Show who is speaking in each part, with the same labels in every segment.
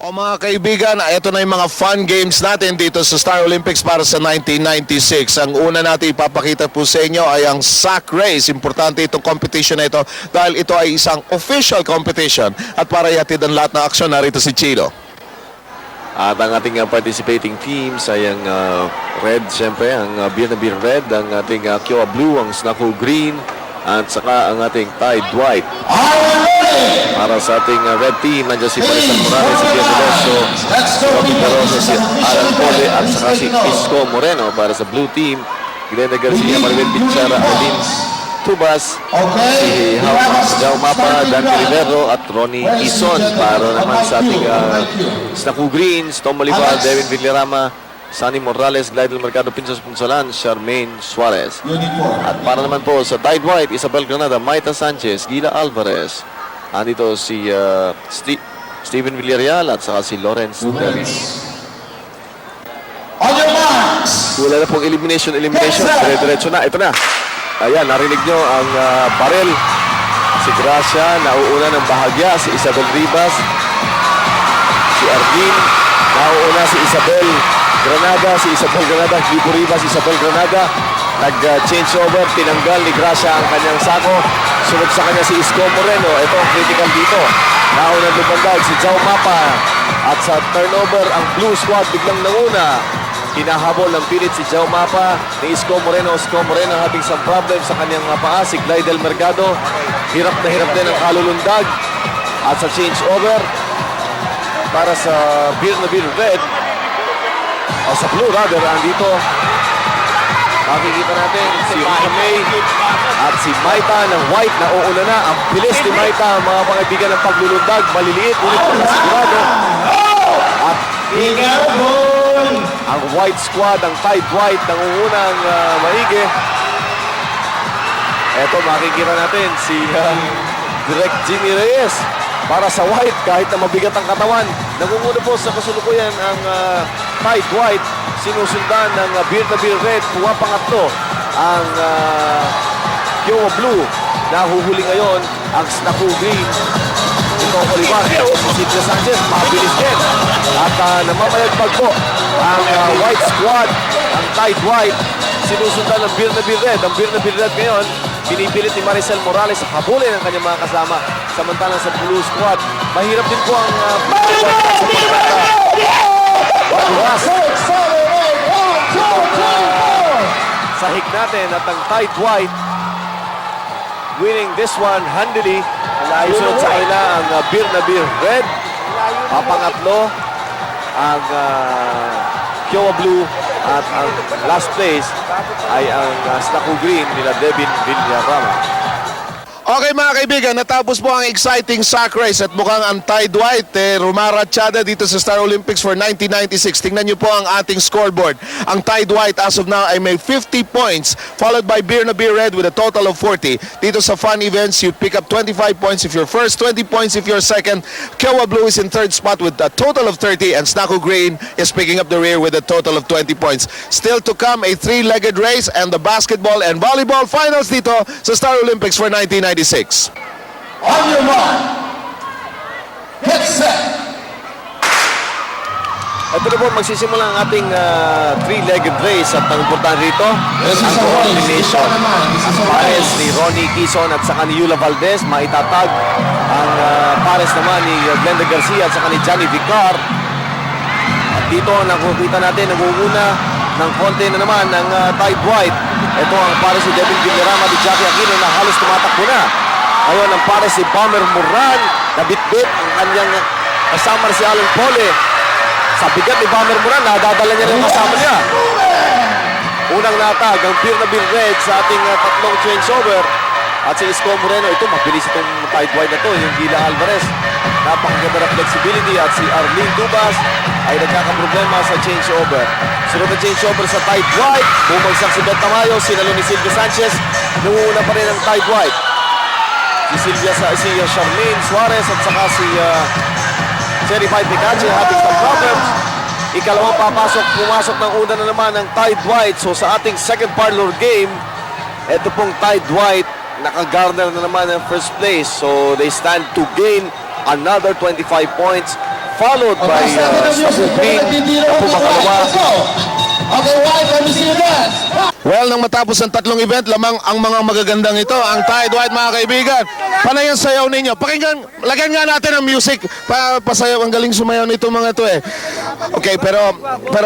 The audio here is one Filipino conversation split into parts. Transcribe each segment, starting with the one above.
Speaker 1: O mga kaibigan, ito na yung mga fun games natin dito sa Star Olympics para sa 1996. Ang una natin ipapakita po sa inyo ay ang sack race. Importante itong competition na ito dahil ito ay isang official competition. At para ihatid ang lahat ng aksyon, narito si Chilo.
Speaker 2: At ang ating participating teams ay ang red, siyempre, ang Beer na Beer red, ang ating Kiowa blue, ang Snaku green, at saka ang ating Tide white. Para sa ating red team, nandiyan si Marisol Morales, si Pierre Veloso, si Rocky Caroso, si Alan Pole, at saka si Isko Moreno. Para sa blue team, Glenda Garcia, Maribel Bichara, Arlene Tubas, si Jao Mapa, Dante Rivero, at Ronnie Ison. Para naman sa ating Snaku Greens, Tom Bolivar, Devin Villarama, Sunny Morales, Glidel Mercado, Pinsos Punsolan, Charmaine Suarez. At para naman po sa Tide White, Isabel Granada, Maita Sanchez, Gila Alvarez. Andito si Steven Villarreal at saka si Lawrence Davis.
Speaker 3: On your marks.
Speaker 2: Wala na pong elimination. Dire-diretso na. Ito na. Ayan, narinig nyo ang barrel. Si Gracia, nauuna ng bahagya. Si Isabel Rivas. Si Arlene. Nauuna si Isabel Granada. Si Isabel Granada. Lipo Rivas, Isabel Granada. Nag-change over. Tinanggal ni Gracia ang kanyang sako. Sunod sa kanya si Isko Moreno. Ito ang critical dito. Naunang lumandag si Jao Mapa. At sa turnover, ang blue squad biglang nauna. Hinahabol ng pilit si Jao Mapa ni Isko Moreno. Isko Moreno having some problem sa kanyang paa. Si Glidel Mercado. Hirap na hirap din ang kalulundag. At sa change over, para sa Beer na Beer red, o sa blue rather, andito makikita natin si Rika May at si Maita ng white na uuna na. Ang bilis ni Maita, mga pangaibigan ng paglulundag. Maliliit, ulit na sigurado. At ang white squad, ang Tide white, nangungunang maigi. Eto, makikita natin si Direk Jimmy Reyes. Para sa white, kahit na mabigat ang katawan, nangunguna po sa kasulukuyan ang Tide white. Sinusundan ng Beer na Beer red. Pumapangatlo ang Kiowa blue. Nahuhuli ngayon ang Snaku green. Ito Olivar. Si Cynthia Sanchez, mabilis din. At namamayagpag po ang white squad, ang Tide white. Sinusundan ng Beer na Beer red. Ang Beer na Beer red ngayon, pinipilit ni Maricel Morales habulin ang kanyang mga kasama. Samantalang sa blue squad, mahirap din po ang sahig natin at ang Tide white winning this one handily. Susunod sa kanila ang Beer na Beer red. Pangatlo ang Kiowa blue at ang last place ay ang Snaku green nila Devin Villarama.
Speaker 1: Okay mga kaibigan, natapos po ang exciting sack race at mukhang ang Tide White rumaratsyada dito sa Star Olympics for 1996. Tingnan nyo po ang ating scoreboard. Ang Tide White as of now ay may 50 points followed by Beer na Beer red with a total of 40. Dito sa fun events, you pick up 25 points if you're first, 20 points if you're second. Kiowa blue is in third spot with a total of 30 and Snaku green is picking up the rear with a total of 20 points. Still to come a three-legged race and the basketball and volleyball finals dito sa Star Olympics for 1996.
Speaker 3: On your mark. Get set.
Speaker 2: Ito na po, magsisimula ang ating three-legged race at ang importante rito, ang coordination. Ang pares ni Ronnie Quezon at saka ni Yula Valdez, maitatag ang pares naman ni Glenda Garcia at saka ni Johnny Vicar. At dito, nakukita natin, naguguna ng konti na naman ng Tide white. Ito ang pares ni Devin Villarama at Jackie Aquino na halos tumatakbo na. Ngayon ang pares si Bomber Moran, nabitbit ang kanyang kasama si Alan Pole. Sa bigat ni Bomber Moran, nadadala niya ng kasama niya. Unang natag ang Beer na Beer red sa ating tatlong changeover. At si Isko Moreno, ito mabilis itong Tide white na to, yung Gila Alvarez. Napakaganda na flexibility at si Arlene Dubas ay nagkakaproblema sa changeover. Sunod na changeover sa Tide white, bumagsak si Beth Tamayo, sinalo ni Silvia Sanchez, nangunguna pa rin ang Tide white. Si Charmaine Suarez at saka si Cherry Fight Picache having some problems. Ikalawang pumasok ng una na naman ang Tide white. So sa ating second parlor game, ito pong Tide white nakagarner na naman ang first place. So they stand to gain another 25 points. followed by Snaku Green. Ako makalawa.
Speaker 3: Okay, White, let me see your dance.
Speaker 1: Well, nang matapos ang tatlong event, lamang ang mga magagandang ito, ang Tide White, mga kaibigan. Panay ang sayaw ninyo. Pakinggan, lagyan nga natin ang music. Pasayaw, ang galing sumayaw nito mga to eh. Okay, pero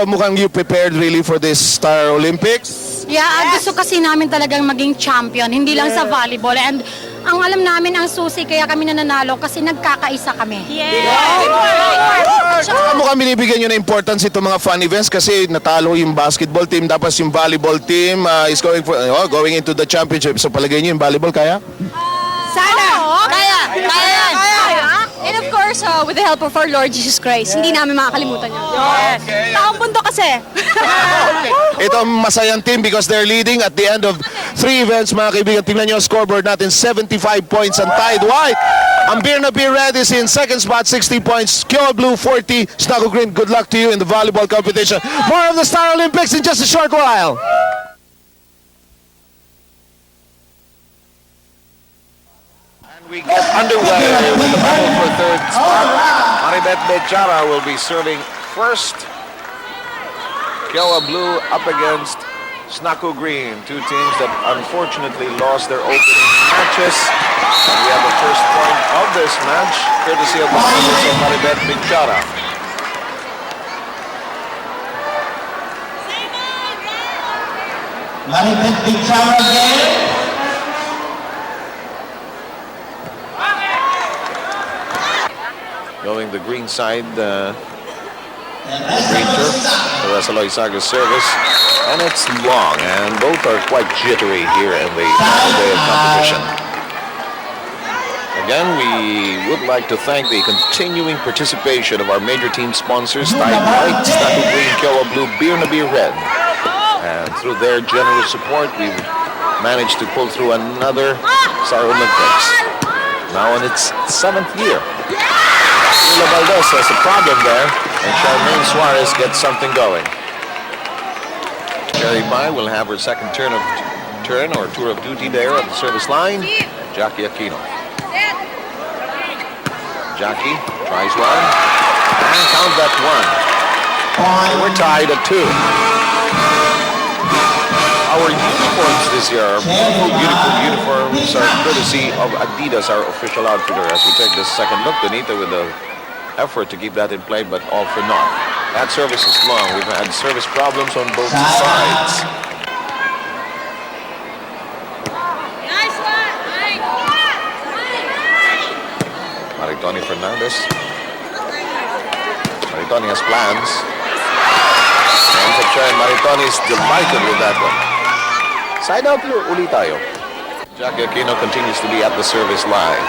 Speaker 1: mukhang you prepared really for this Star Olympics.
Speaker 4: Yeah, gusto kasi namin talagang maging champion, hindi lang sa volleyball. And ang alam namin ang susi, kaya kami nananalo kasi nagkakaisa kami.
Speaker 1: Saka mukhang binibigyan nyo na importance itong mga fun events kasi natalo yung basketball team, tapos yung volleyball team is going into the championship. So palagay nyo yung volleyball kaya?
Speaker 5: Sana! Kaya! And of course, with the help of our Lord Jesus Christ, hindi namin makakalimutan yun. Taong pundo kasi.
Speaker 1: Ito ang masayang team because they're leading at the end of 3 events, mga kaibigan. Tingnan nyo ang scoreboard natin, 75 points ang Tide White. Ang Beer na Beer Red is in second spot, 60 points. Kyowa Blue, 40. Snaku Green, good luck to you in the volleyball competition. More of the Star Olympics in just a short while.
Speaker 2: We get underway with the battle for third spot. Maribeth Bechara will be serving first. Kyowa Blue up against Snaku Green, two teams that unfortunately lost their opening matches. And we have the first point of this match, courtesy of the service of Maribeth Bechara.
Speaker 3: Maribeth Bechara again.
Speaker 2: Going the green side, green turf, the Rasaloy Saga service, and it's long, and both are quite jittery here in the day of competition. Again, we would like to thank the continuing participation of our major team sponsors, Tide White, Snaku Green, Kyowa Blue, Beer na Beer Red. And through their generous support, we've managed to pull through another Star Olympics. Now in its 7th year. Yula Valdez has a problem there, and Charmaine Suarez gets something going. Cherry Pie will have her second turn or tour of duty there at the service line. Jackie Aquino. Jackie tries one, and count that one. We're tied at 2. Our uniforms this year are beautiful uniforms are courtesy of Adidas, our official outfitter. As we take this second look, Donita with the effort to keep that in play, but all for naught. That service is long. We've had service problems on both sides. Maritoni Fernandez. Maritoni has plans. And Maritoni is delighted with that one. Side out ulit tayo. Jackie Aquino continues to be at the service line.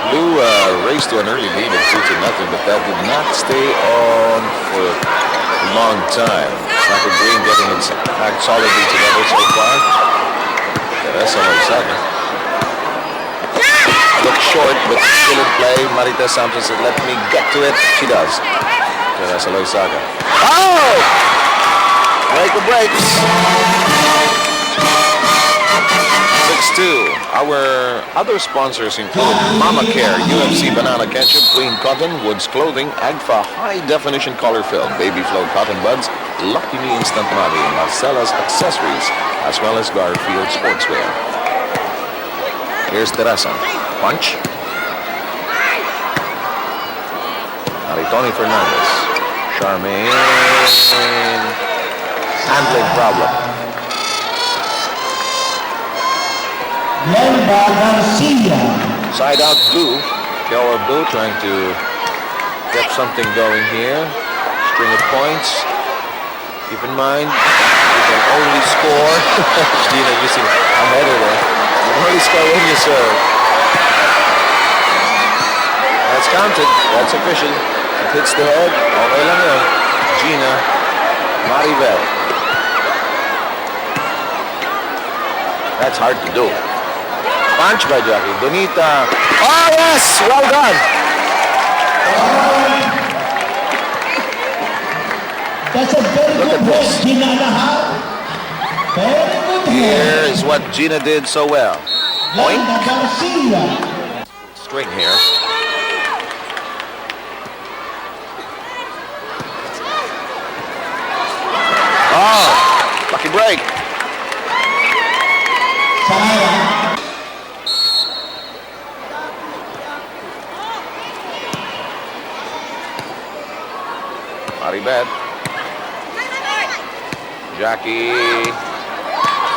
Speaker 2: Blue raced to an early lead of 2-0, but that did not stay on for a long time. Snaku Green getting its act solidly together so far. Teresa Loizaga. Looks short, but still in play. Marita Sampson said, let me get to it. She does. Teresa Loizaga. Oh! Break the brakes. 6-2. Our other sponsors include Mama Care, UFC Banana Ketchup, Clean Cotton, Woods Clothing, Agfa High Definition Color Film, Baby Flow Cotton Buds, Lucky Me Instant Mami, Marcella's Accessories, as well as Garfield Sportswear. Here's Teresa. Punch. Maritoni Fernandez. Charmaine. Handling problem.
Speaker 3: Lemba Garcia.
Speaker 2: Side out Blue. Kyowa Blue trying to get something going here. String of points. Keep in mind, you can only score. Gina using a header there. You can only score when you serve. That's counted. That's official. It hits the head. Okay lang yun. Gina Maribeth. That's hard to do. Punch by Jackie. Donita. Oh, yes! Well done.
Speaker 3: That's a very good hit, Gina Nahar. Very good hit.
Speaker 2: Here is what Gina did so well. Point.
Speaker 3: Lemba Garcia.
Speaker 1: string here. Oh, lucky break.
Speaker 3: Sayang.
Speaker 1: Maribet. Jackie.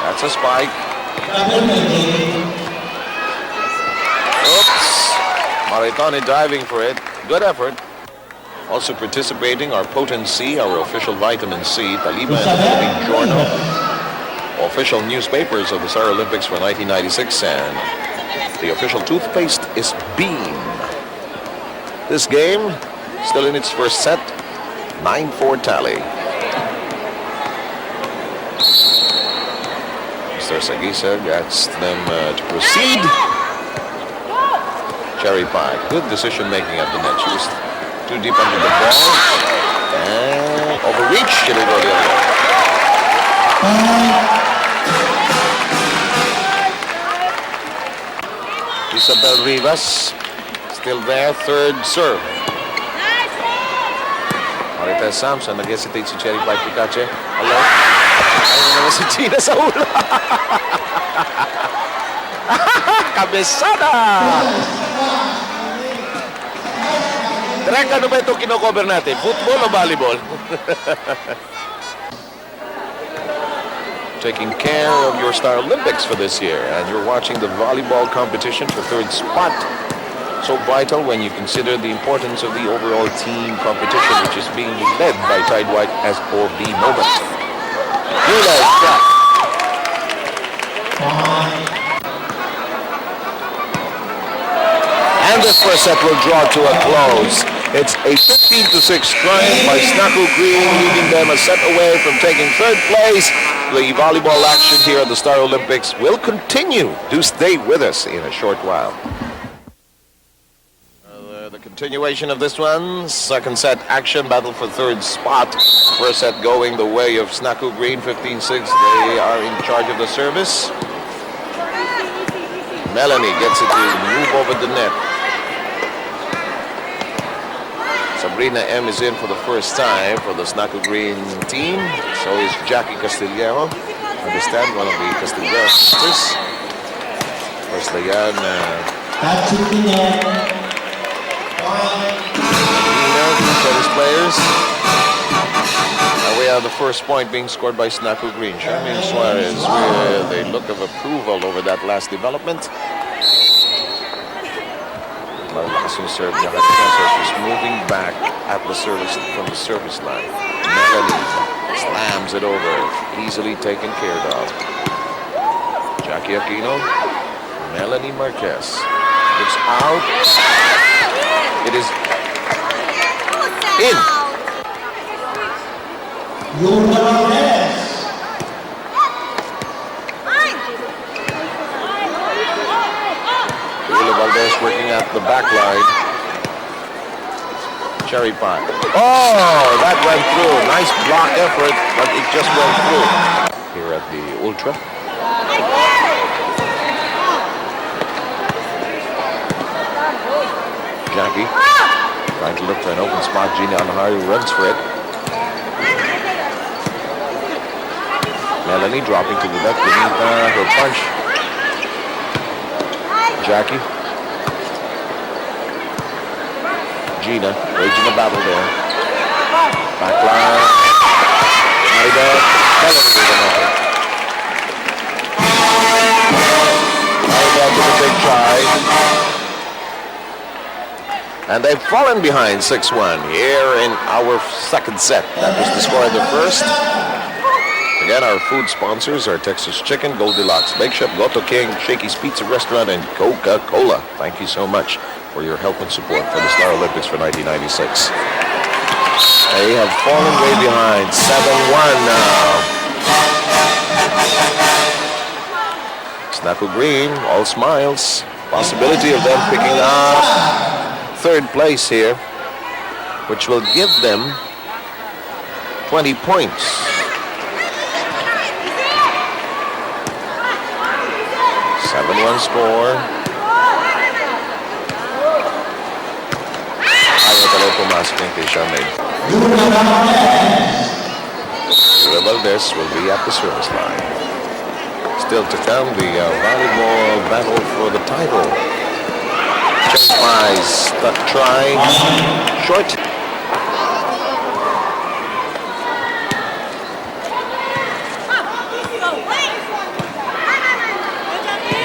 Speaker 1: That's a spike.
Speaker 3: Double making.
Speaker 1: Oops. Maritani diving for it. Good effort. Also participating are Potency, our official vitamin C, Taliba and Philippine Journal, official newspapers of the Star Olympics for 1996, and the official toothpaste is Beam. This game, still in its first set, 9-4 tally. Mr. Sagisa gets them to proceed. Cherry Pie, good decision making at the net. She was too deep under the ball. And overreach, should it go the other way? Isabel Rivas, still there, third serve. Marites Samson, nag-hesitate si Cherry Pie Picache. Hello? Ayun naman si Gina sa ulo. Kabesada! Direk, ano ba itong kinocover natin? Football o volleyball? Taking care of your Star Olympics for this year, and you're watching the volleyball competition for third spot. So vital when you consider the importance of the overall team competition, which is being led by Tide White as of the moment. Gila is back. And this first set will draw to a close. It's a 15-6 triumph by Snaku Green, leaving them a set away from taking third place. The volleyball action here at the Star Olympics will continue. Do stay with us in a short while. The continuation of this one, second set action, battle for third spot. First set going the way of Snaku Green, 15-6. They are in charge of the service. Melanie gets it to move over the net. Sabrina M is in for the first time for the Snaku Green team. So is Jackie Castillero. Understand, one of the Castillero sisters. Firstly,
Speaker 3: That's it in there.
Speaker 1: tennis players. And we have the first point being scored by Snaku Green. Charmaine Suarez with a look of approval over that last development. Malakas yung serve niya kanina, so she's moving back at the service from the service line. Melanie slams it over, easily taken care of. Jackie Aquino, Melanie Marquez looks out. It is in.
Speaker 3: Yula Valdez.
Speaker 1: Yula Valdez working at the back line. Cherry Pie. Oh, that went through. Nice block effort, but it just went through. Here at the Ultra. Jackie trying to look for an open spot. Gina Anahari runs for it. Melanie dropping to the left beneath her punch. Jackie. Gina waging a battle there. Backline. Maribel. Melanie with an effort. Maribel with a big try. And they've fallen behind 6-1 here in our second set. That was the score of the first. Again, our food sponsors are Texas Chicken, Goldilocks Bake Shop, Goto King, Shakey's Pizza Restaurant, and Coca-Cola. Thank you so much for your help and support for the Star Olympics for 1996. They have fallen way behind, 7-1 now. Snaku Green, all smiles. Possibility of them picking up third place here, which will give them 20 points. 7-1 score. Ayaw talaga pumasok yung kay Charmaine. Yula Valdez will be at the service line. Still to come, the volleyball battle for the title. Check by stuck try. Short.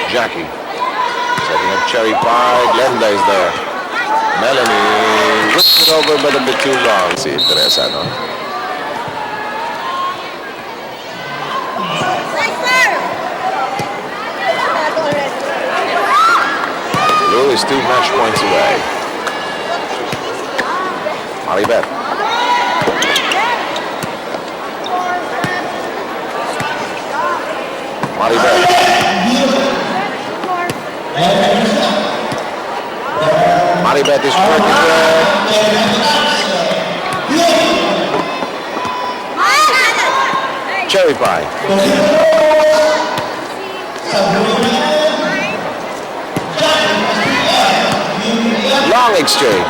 Speaker 1: Jackie. Setting up cherry pie. Glenda is there. Melanie whipped it over but a bit too long. Si Teresa, no? Lou is 2 match points away. Maribeth. Maribeth. Maribeth is working there. Cherry pie. Long exchange.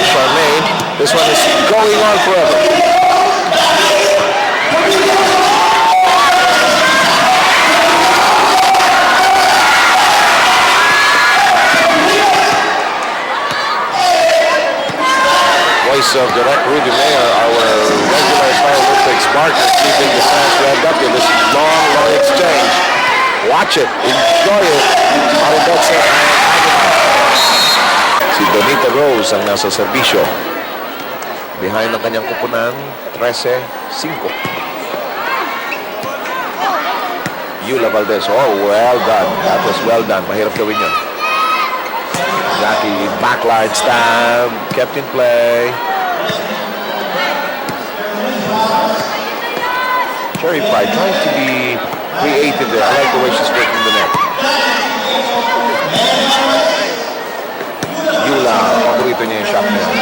Speaker 1: Charmaine. This one is going on forever. Voice of direct Rudy Mayer, our regular Paralympics partner, keeping the fans revved up in this long exchange. Watch it, enjoy it. Maribeth and si Donita Rose ang nasa serbisyo. Behind ang kanyang kupunan, 13-5. Yula Valdez, oh, well done. That was well done. Mahirap gawin yun. Jackie, backline stab, kept in play. Cherry Pie trying to be creative there. I like the way she's working the net. Yula, paborito niya yung shot na yan.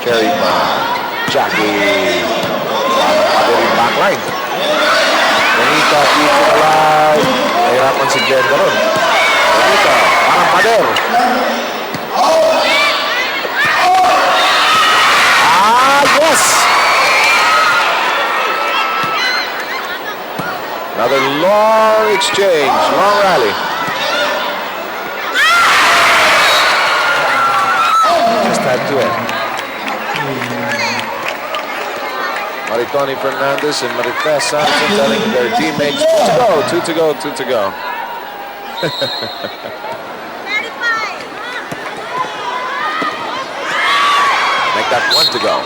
Speaker 1: Cherry Pie, Jackie, paborito yung backline. Donita, dito alive. Nahirapan si Glenda ron. Donita, parang pader. Yes! Another long exchange, long rally. Just had to end. Maritoni Fernandez and Marifes Sanchez telling their teammates, 2 to go, 2 to go. Make that 1 to go.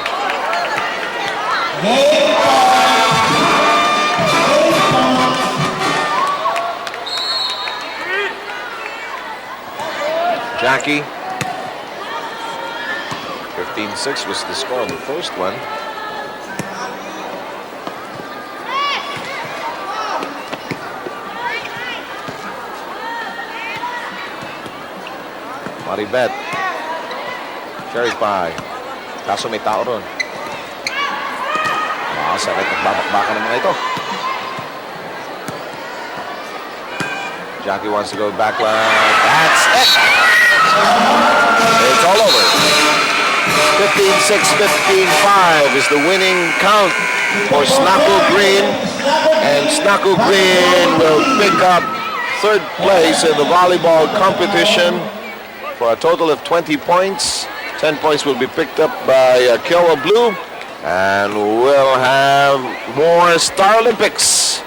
Speaker 1: Jackie. 15-6 was the score on the first one. Maribeth. Cherry Pie. Kaso may tao ron. Sakit at babakbakan ng mga ito. Jackie wants to go backline. That's it! It's all over. 15-6, 15-5 is the winning count for Snacko Green. And Snacko Green will pick up 3rd place in the volleyball competition for a total of 20 points. 10 points will be picked up by Kiowa Blue. And we'll have more Star Olympics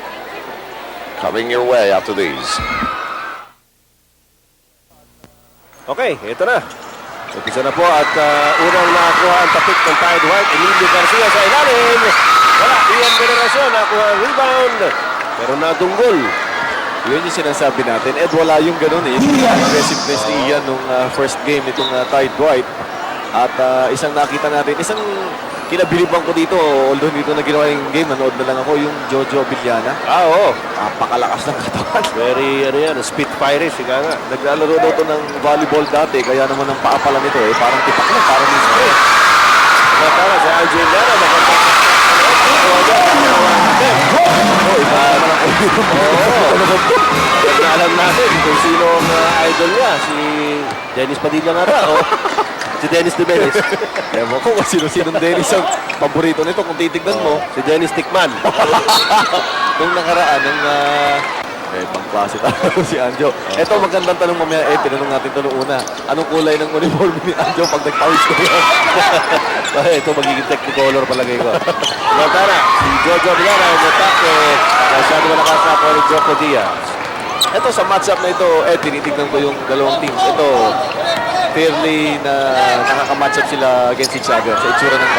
Speaker 1: coming your way after these.
Speaker 2: Okay, ito na. Umpisa na po at unang nakakuha ang tapik ng Tide White. Emilio Garcia sa ilalim. Wala, Ian Veneracion nakakuha ang rebound. Pero nadunggol. Yun yung sinasabi natin. Wala yung ganun eh. Yung aggressiveness ni Ian nung first game nitong Tide White. At isang nakita natin, isang kinabiliban ko dito, although dito na ginawa yung game, nanood na lang ako, yung Jojo Villana.
Speaker 6: Oo.
Speaker 2: Napakalakas ng katawan.
Speaker 6: Very, ano yan, Spitfire, siga nga.
Speaker 2: Naglalaro daw to ng volleyball dati, kaya naman ang paa pala nito parang tipak na, parang yung spray.
Speaker 6: Tara, si Angel Lara, maganda.
Speaker 2: Iba naman ang
Speaker 6: Na alam natin kung sino ang idol niya. Si Dennis Padilla nga ba? O si Dennis De Benes.
Speaker 2: Ewan ko kung sino-sinong Dennis ang paborito nito. Kung titignan mo,
Speaker 6: Si Dennis Tickman.
Speaker 2: nung nakaraan, ng ibang klase talaga si Anjo. Ito, magandang tanong mamaya. Tinanong natin ito noong una. Anong kulay ng uniform ni Anjo pag nag-pawis ko yan?
Speaker 6: Ito magiging technicolor palagay ko. Tara, si Jojo Villara ang attack. Masyado malakas na ako ni Joko Diaz.
Speaker 2: Ito sa matchup na ito, tinitignan ko yung dalawang teams. Ito, fairly na nakaka-matchup sila against each other sa itsura ng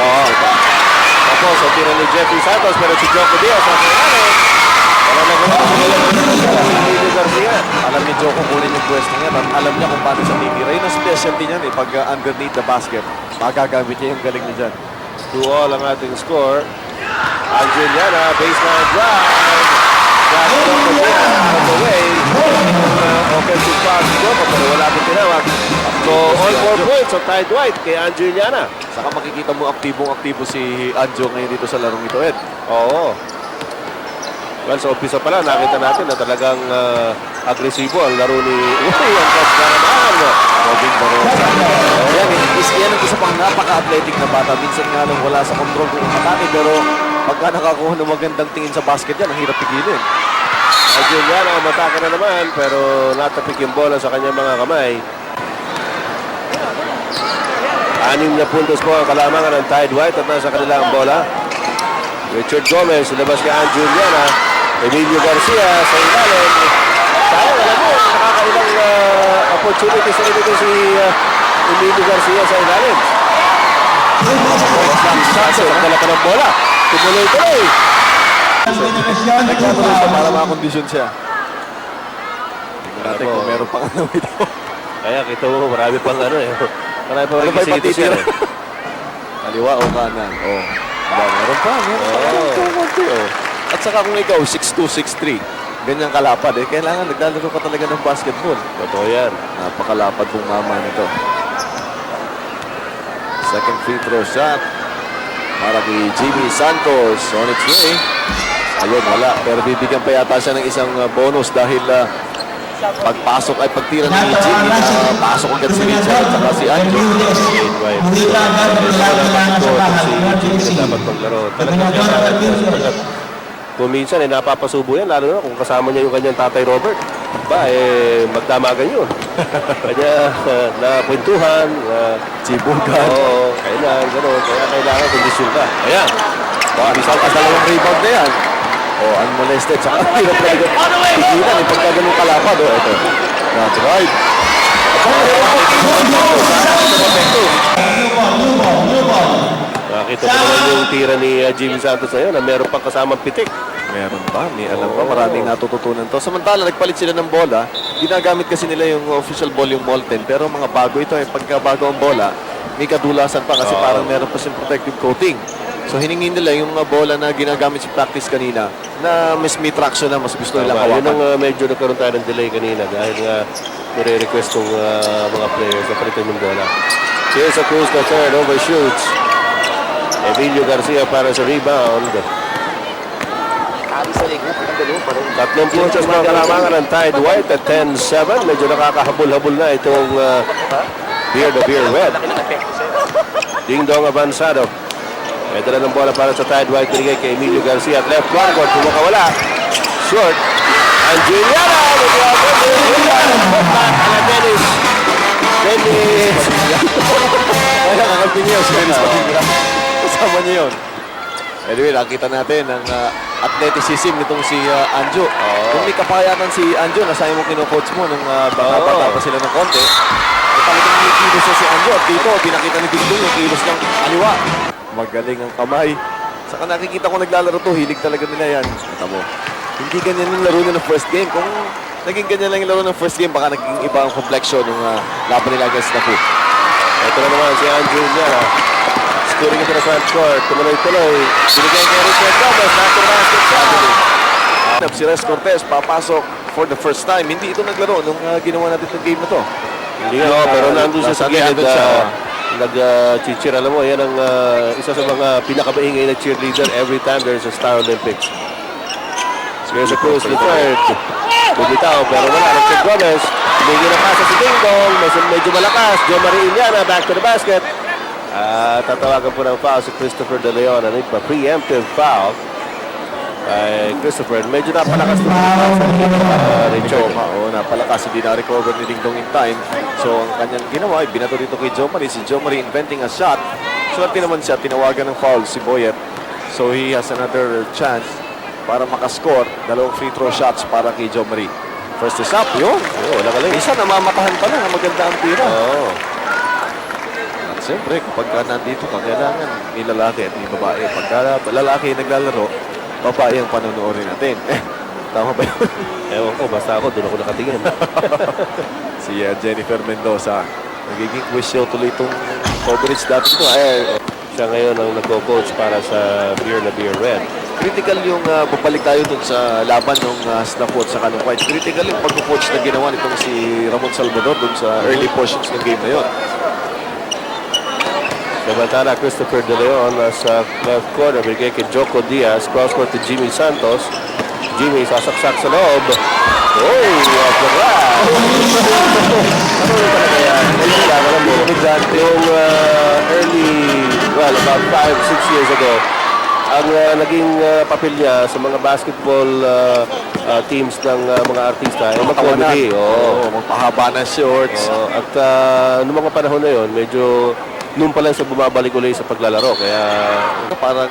Speaker 6: Tapos, ang tira ni Jeffrey Santos, pero si Joko Diaz ang kailangan. Wala na gano'n. Emilio Garcia.
Speaker 2: alam ni Joko kunin yung pwesto niya at alam niya kung paano siya titira. Yun ang specialty niyan pag underneath the basket. Magagamit niya yung galing niya dyan.
Speaker 6: 2-all ang ating score. Angel Lara, baseline drive. Got Joko Diaz out of the way. Offensive foul si Joko, pero wala pong tinawag. So, all 4 points of Ty Dwight kay Angel Lara.
Speaker 2: Saka makikita mo aktibong-aktibo si Anjo ngayon dito sa larong ito, Ed.
Speaker 6: Oo. Well, sa umpisa pa lang, nakita natin na talagang agresibo ang laro ni Uy, ang catch na naman.
Speaker 2: Robin Barosa. Yan ang isa pang napaka-athletic na bata. Minsan nga lang wala sa control kung katati, pero pagka nakakuha ng magandang tingin sa basket yan, ang hirap pigilin.
Speaker 6: Angel Lara, matake na naman, pero natapik yung bola sa kanyang mga kamay. 6 na puntos po ang kalamangan ng Ty Dwight at nasa kanila ang bola. Richard Gomez, labas kay Angel Lara. Emilio Garcia sa ilalim. Sayang, alam mo, nakakailang opportunities na ito si Emilio Garcia sa ilalim. Nagdala pa ng bola. Tumuloy-tuloy.
Speaker 2: Nagkatuloy siya para makakondisyon siya. Tingnan natin kung meron pang ano ito.
Speaker 6: Kaya kita mo, marami pang ano eh. Marami pang
Speaker 2: Ano ba
Speaker 6: requisitos
Speaker 2: ipatitira?
Speaker 6: yan eh.
Speaker 2: Kaliwa o kanan? Meron pa. Konti. At saka kung ikaw, 6'2", 6'3", ganyang kalapad kailangan naglalaro ka talaga ng basketball.
Speaker 6: Totoo yan.
Speaker 2: Napakalapad pong mama nito. Second free throw shot para kay Jimmy Santos on its way. Ayun, wala. Pero bibigyan pa yata siya ng isang bonus dahil pagpasok ay pagtira ni Jimmy, pasok agad si Richard at saka si Anjo.
Speaker 6: Si dapat maglaro. Talagang kung minsan napapasubo yan, lalo na kung kasama niya yung kanyang tatay Robert. Magdamagan yun. Kanya napwentuhan,
Speaker 2: Chibugan.
Speaker 6: oo, kailan, gano'n. Kaya kailangan kondisyon ka. Ayan.
Speaker 2: Isang dalawang rebound na yan. Unmolested. Saka hirap talaga. Pigilan pagka ganun kalapad. Ito. Na-drive.
Speaker 6: Nakita ko naman yung tira ni Jimmy Santos na yun na meron pang kasamang pitik.
Speaker 2: Meron ba? Alam ba? Maraming natututunan to. Samantala, nagpalit sila ng bola. Ginagamit kasi nila yung official ball, yung Molten. Pero mga bago ito, pagka bago ang bola, may kadulasan pa kasi parang meron pa siyang protective coating. So hiningin nila yung bola na ginagamit sa practice kanina na mas may traction na mas gusto nilang
Speaker 6: Yun
Speaker 2: hawakan.
Speaker 6: ang medyo nagkaroon tayo ng delay kanina dahil nga nire-request ng mga players na palitan yung bola. Here's a Cruz na third, overshoots. Emilio Garcia para sa rebound. Tatlong puntos mga kalamangan ng Ty Dwight at 10-7. Medyo nakakahabol-habol na itong Beer the Beer Red. Ding Dong Avanzado. May dala ng bola para sa Ty Dwight. Binigay kay Emilio Garcia at left front court. Pumakawala. Short. Angel Lara. Dennis.
Speaker 2: Ay, nakakampi niya si Dennis Padilla. Kasama niya yun. Anyway, nakita natin ang athleticism nitong si Anjo. Kung may kapayatan si Anjo, nasaya mo kino-coach mo nung bata pa sila ng konti. Talagang may kilos na si Anjo. At dito, pinakita ni Dingdong yung kilos ng aliwa. Magaling ang kamay. Saka nakikita ko naglalaro to, hilig talaga nila yan. Kita mo. Hindi ganyan yung laro nila ng first game. Kung naging ganyan lang yung laro ng first game, baka naging iba ang complexion ng laban nila against Naku.
Speaker 6: Ito na naman si Andrew Iliana. Scoring ito na front court. Tuloy-tuloy. Binigay kay Richard Gomez. Back to the basket. Sadly.
Speaker 2: Si Res Cortez papasok for the first time. Hindi ito naglaro nung ginawa natin itong game na to.
Speaker 6: Hindi nga, pero nandun siya sa gilid. Nag-cheer. Alam mo, yan ang isa sa mga pinakabaingay na cheerleader every time there's a Star Olympics. Here's a Cruz the third. Bumitaw, pero wala. Richard Gomez. Hindi na pasa si Ding Dong. Medyo malakas. Jo Marie Iliana back to the basket. Tatawagan po ng foul si Christopher De Leon. Ano ito? Preemptive foul kay Christopher. Medyo napalakas na Richard.
Speaker 2: Oo, napalakas. Hindi na-recover ni Ding Dong in time. So, ang kanyang ginawa, binato dito kay Jo Marie. Si Jo Marie inventing a shot. Swerte naman siya. Tinawagan ng foul si Boyet. So, he has another chance para makascore. 2 free throw shots para kay Jo Marie. First is up. Yun.
Speaker 6: Wala ka lang.
Speaker 2: Minsan, namamatahan pa lang. Maganda ang tira.
Speaker 6: Oo.
Speaker 2: At siyempre, kapag nandito ka, kailangan may lalaki at may babae. Pagka lalaki naglalaro, babae ang panonoodin natin. Tama ba yun?
Speaker 6: Ewan ko, basta ako, doon ako nakatingin.
Speaker 2: Si Jennifer Mendoza. Nagiging quiz show tuloy itong coverage dati ito.
Speaker 6: Siya ngayon ang nagko-coach para sa Beer na Beer Red.
Speaker 2: Critical yung babalik tayo dun sa laban ng Snapo at saka ng White. Critical yung pag-coach na ginawa nitong si Ramon Salvador dun sa early portions ng game na yun.
Speaker 6: Samantala, Christopher De Leon sa left corner. Bigay kay Joko Diaz. Cross court to Jimmy Santos. Jimmy sasaksak sa loob. Uy! Wala! Ano talaga yan? Alam mo, yung early, well, about 5-6 years ago, ang naging papel niya sa mga basketball teams ng mga artista ay mag-comedy.
Speaker 2: Magpahaba ng shorts.
Speaker 6: At noong mga panahon na yun, medyo noon pa lang sa bumabalik ulit sa paglalaro. Kaya
Speaker 2: Parang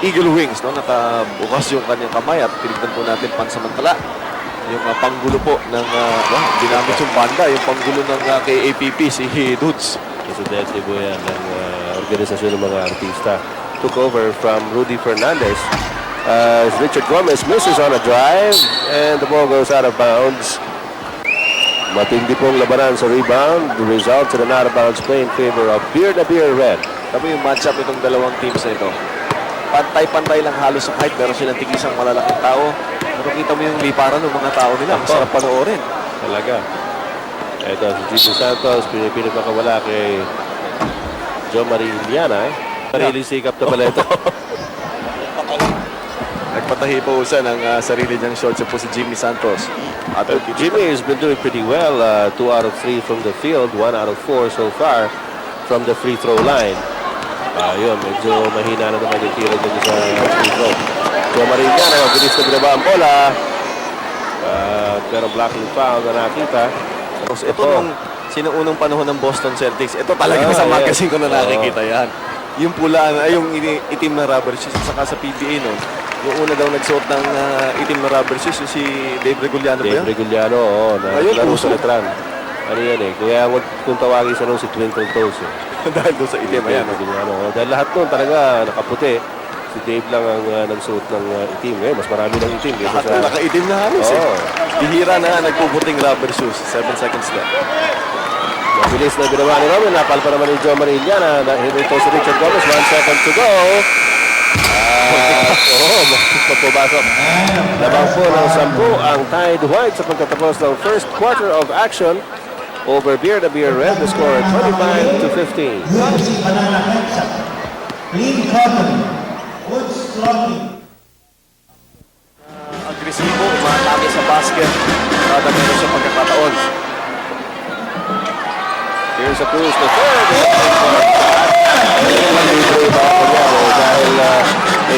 Speaker 2: eagle wings, no? Nakabukas yung kanyang kamay at tinignan po natin pansamantala. Yung panggulo po ng, ginamit yung banda, yung panggulo ng kay APP, si Dudes.
Speaker 6: presidente po yan ng organisasyon ng mga artista. Took over from Rudy Fernandez as Richard Gomez misses on a drive and the ball goes out of bounds. Matindi pong labanan sa rebound. The result in an out of bounds play in favor of Beer na Beer Red.
Speaker 2: Sabi yung matchup itong dalawang teams na ito. Pantay-pantay lang halos sa height, pero silang tigisang malalaking tao. Pero kita mo yung liparan ng mga tao nila. Masarap panoorin.
Speaker 6: Talaga. Ito si Jimmy Santos, pinipilit makawala kay Jo Marie Iliana. Mariling sikap na pala ito.
Speaker 2: Nagpatahi po siya ng sarili niyang shot siya po si Jimmy Santos. At
Speaker 6: Jimmy has been doing pretty well. 2 out of 3 from the field, 1 out of 4 so far from the free throw line. Yun, medyo mahina na naman yung tira dito sa free throw. Jo Marie Iliana, mabilis na binaba ang bola. Pero blocking foul na nakita.
Speaker 2: ito nung sinuunang panahon ng Boston Celtics. Ito talaga sa magazine ko na nakikita yan. Yung pula, yung itim na rubber shoes at saka sa PBA noon. Yung una daw nagsuot ng itim na rubber shoes, si Dave Reguliano ba yun?
Speaker 6: Dave Reguliano, oo.
Speaker 2: Ayun,
Speaker 6: Laro
Speaker 2: puso.
Speaker 6: sa letran. Ano yan eh. Kaya kung tawagin siya nung si Twinkle Toes eh.
Speaker 2: Dahil doon sa itim. Ayan.
Speaker 6: Reguliano. Dahil lahat nun talaga nakaputi. Si Dave lang ang nagsuot ng itim. Ngayon, mas marami ng itim.
Speaker 2: Lahat na nakaitim na halos
Speaker 6: Oo.
Speaker 2: Bihira na nagpuputing rubber shoes. 7 seconds left.
Speaker 6: Mabilis na binawa ni Robin. Napal pa naman ni Jo Marie Iliana. Ito si Richard Gomez. 1 second to go. Magpapasok. Labang po ng 10 ang Tide White sa pagtatapos ng first quarter of action over Beer na Beer Red. The score 25-15.
Speaker 3: UFC Mananakit sa Clean Cotton, Wood Stronging.
Speaker 2: Agresibo, umatake sa basket. Kada meron siya pagkakataon.
Speaker 6: Here's a Cruz the third.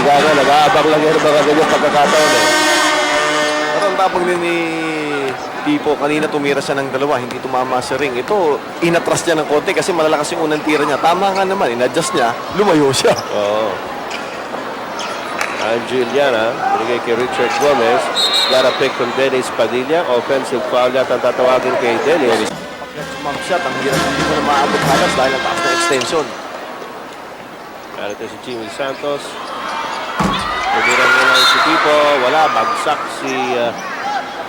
Speaker 6: Dahil nag-aabang lang yan mga ganyan pagkakataon eh.
Speaker 2: Pero ang tapang din ni Tipo, kanina tumira siya ng dalawa, hindi tumama sa ring. Ito, inatras niya ng konti kasi malalakas yung unang tira niya. Tama nga naman, inadjust niya, lumayo siya.
Speaker 6: Oo. Andrew Iliana, binigay kay Richard Gomez. Got a pick from Dennis Padilla. Offensive foul yata ang tatawagin kay Dennis.
Speaker 2: Pag shot, ang hirap hindi mo na maabot halos dahil ang taas na extension.
Speaker 6: Narito si Jimmy Santos. Pagirang nila si Tipo. Wala, bagsak si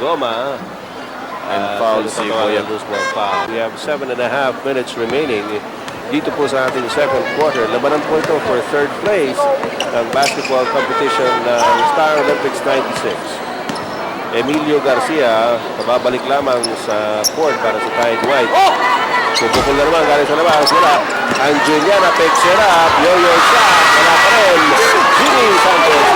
Speaker 6: Goma.
Speaker 2: And foul si Boyan.
Speaker 6: We have 7.5 minutes remaining dito po sa ating second quarter. Labanan po ito for third place ng basketball competition ng Star Olympics 96. Emilio Garcia, kababalik lamang sa court para sa Tide White. Subukol na naman galing sa labas. Wala. Ang Juliana picks it up. Yo-yo shot. Wala pa rin. Jimmy Santos.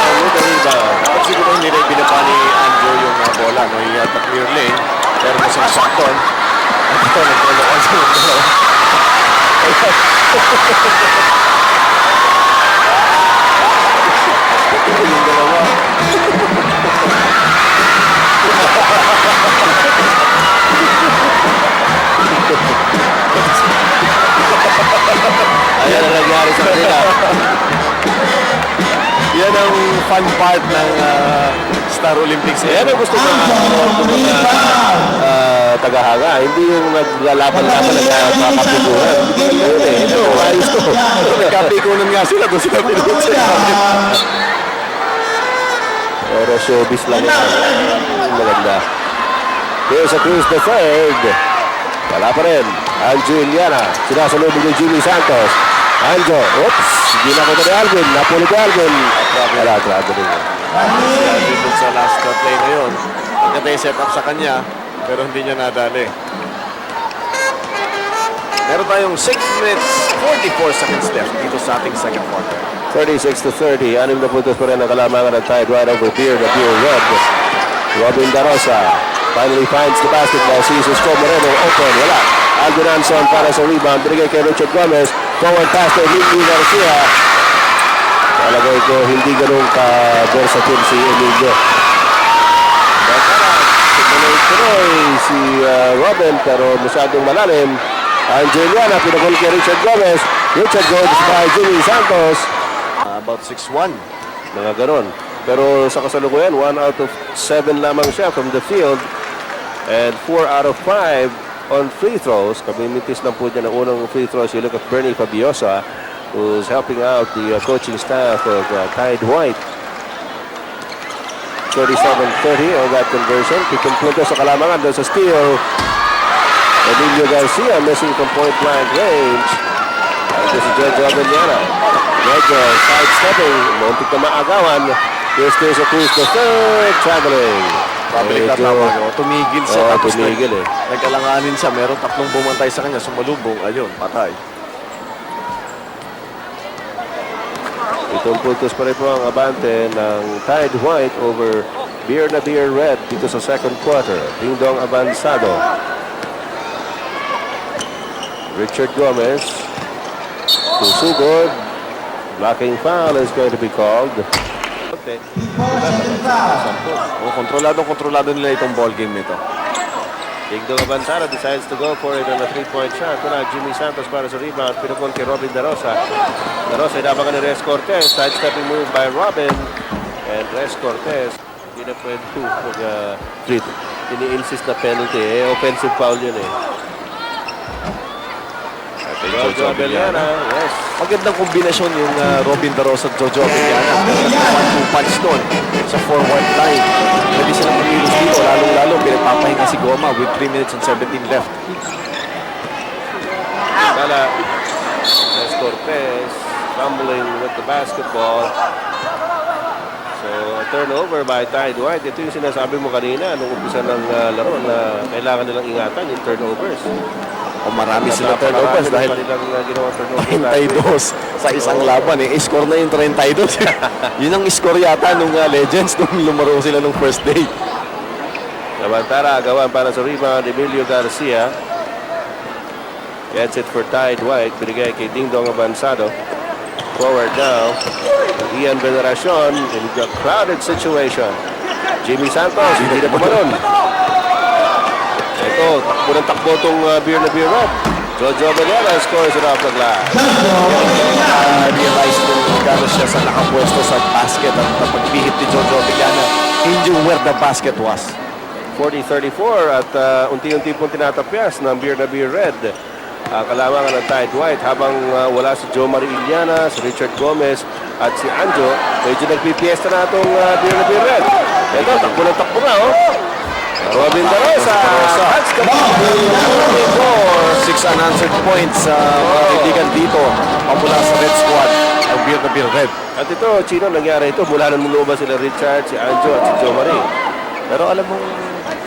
Speaker 6: With the rebound.
Speaker 2: Dapat siguro hindi rin binaba ni Andrew yung bola. No? Yung clear lane. Pero masang sakton. At ito, nagpolokan sa mga dalawa. Yung dalawa.
Speaker 6: Ayan ang nangyari sa kanila.
Speaker 2: Yan ang fun part ng Star Olympics.
Speaker 6: Yan ang gusto ng mga tagahanga. Hindi yung naglalaban-laban na kakapikunan. Yun eh. Ito, ayos to.
Speaker 2: Nagkapikunan nga sila doon sila pinunod.
Speaker 6: Pero showbiz lang yan. Maganda. Here's a Cruz the third. Wala pa rin. Anjo Iliana. Sinasalubog ni Jimmy Santos. Anjo. Oops. Hindi na kita ni Alvin. Napuli ni Alvin. Wala, trago rin.
Speaker 2: Dito sa last play ngayon. Maganda yung set up sa kanya. Pero hindi niya nadali. Meron tayong 6 minutes 44 seconds left dito sa ating second quarter.
Speaker 6: 36-30. 6 na puntos pa rin ang kalamangan ng Tide right over Beer Red. Robin Darosa finally finds the basketball. Sees Esco Moreno open. Wala. Alvin Anson para sa rebound. Binigay kay Richard Gomez. Forward pass to Emilio Garcia. Talagay ko hindi ganun ka-versatile si Emilio. Tuloy si Robin pero masyadong malalim. Angeliana pinagol kay Richard Gomez. Richard goes by Jimmy Santos.
Speaker 2: About 6-1.
Speaker 6: Mga ganon. Pero sa kasalukuyan, 1 out of 7 lamang siya from the field. And 4 out of 5 on free throws. Kamimitis lang po dyan ang unang free throws. You look at Bernie Fabiosa, who's helping out the coaching staff of Tide White. 37-30 on that conversion. 15 puntos sa kalamangan doon sa steal. Emilio Garcia missing from point blank range. Ito si Jojo Abellana. Jojo sidestepping. Muntik na maagawan. Here's a Cruz the third. Traveling.
Speaker 2: Pabalik na tama, no? Tumigil siya. Tapos
Speaker 6: tumigil eh.
Speaker 2: nagkalanganin siya. Meron 3 bumantay sa kanya. Sumalubong. Ayun, patay.
Speaker 6: Itong puntos pa rin po ang abante ng Tide White over Beer na Beer Red dito sa second quarter. Ding Dong avanzado. Richard Gomez. Susugod. Blocking foul is going to be called. Okay.
Speaker 2: Kontrolado nila itong ball game nito.
Speaker 6: Ding Dong avanzado decides to go for it on a 3-point shot. Ito na Jimmy Santos para sa rebound. Pinukol kay Robin Darosa. Darosa inabangan ni Res Cortez. Sidestepping move by Robin. And Res Cortez hindi na pwede mag-treat. Ini-insist na penalty. Offensive foul yun eh. Jojo Abellana, yes.
Speaker 2: Magandang kombinasyon yung Robin Darosa at Jojo Abellana. 1-2 punch doon sa forward line. Pwede silang pamilos dito. Lalong-lalo, pinagpapahinga si Goma with 3 minutes and 17 left.
Speaker 6: Bala, Res Cortez fumbling with the basketball. So, a turnover by Tide White. Ito yung sinasabi mo kanina nung umpisa ng laro na kailangan nilang ingatan yung turnovers.
Speaker 2: O marami sila turnovers dahil 32 sa isang laban eh. Score na yung 32. Yun ang score yata nung Legends nung lumaro sila nung first day.
Speaker 6: Nabantara, agawan para sa rebound, Emilio Garcia. Gets it for Tide White. Binigay kay Ding Dong avanzado. Forward now. Ian Veneracion in the crowded situation. Jimmy Santos, hindi na pumanon. Ito, takbo itong Beer na Beer Red. Jojo Abellana scores it off the glass.
Speaker 2: Realize nung gano'n siya sa nakapwesto sa basket at pagpihit ni Jojo Abellana, he knew where the basket was.
Speaker 6: 40-34 at unti-unti pong tinatapyas ng Beer na Beer Red. Kalamangan ng Tide White habang wala si Joe Marie Iliana, si Richard Gomez at si Anjo. Medyo nagpipiesta na itong Beer na Beer Red. Ito, takbo na oh. Robin Darosa. That's the
Speaker 2: Six unanswered points mga kaibigan dito pamula sa red squad ang Beer na Beer Red.
Speaker 6: At ito, Chino, nangyari ito. Mula nang luba sila Richard, si Anjo at si Joe Marie.
Speaker 2: Pero alam mo,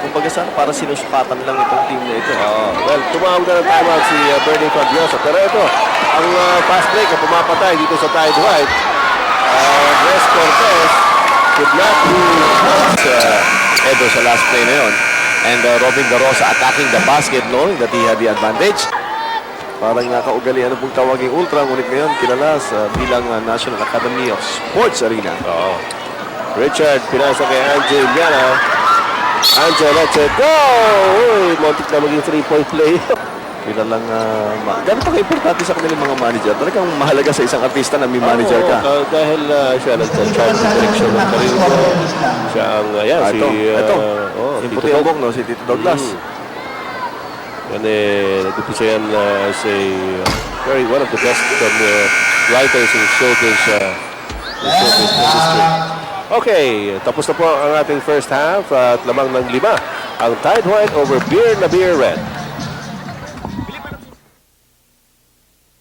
Speaker 2: kumbaga sana para sinuspatan lang itong team na ito.
Speaker 6: Well, tumawag na ng timeout si Bernie Fabiosa. Pero ito, ang fast break na pumapatay dito sa Tide White. Wes Cortez could not do
Speaker 2: Edo sa last play na yun. And Robin Darosa attacking the basket knowing that he had the advantage. Parang nakaugalian na pong tawaging ultra, ngunit ngayon kilala sa bilang National Academy of Sports Arena.
Speaker 6: Richard, pinasa kay Anjo Iliana. Anjo, let's it go! Uy, montik na maging 3-point play.
Speaker 2: Kilalang, ganito ka-importante sa kanilang mga manager. Talagang mahalaga sa isang artista na may manager ka.
Speaker 6: Dahil siya nag-charge ng direction ng karir ko. Siya ang, yan, si...
Speaker 2: Ito. Yung
Speaker 6: Tito
Speaker 2: puti
Speaker 6: Dog.
Speaker 2: ubok, no? Si Tito Douglas.
Speaker 6: Yan nag-upisa yan as a one of the best writers who showcase history. Okay, tapos na po ang ating first half at lamang ng 5 ang Tide White over Beer na Beer Red.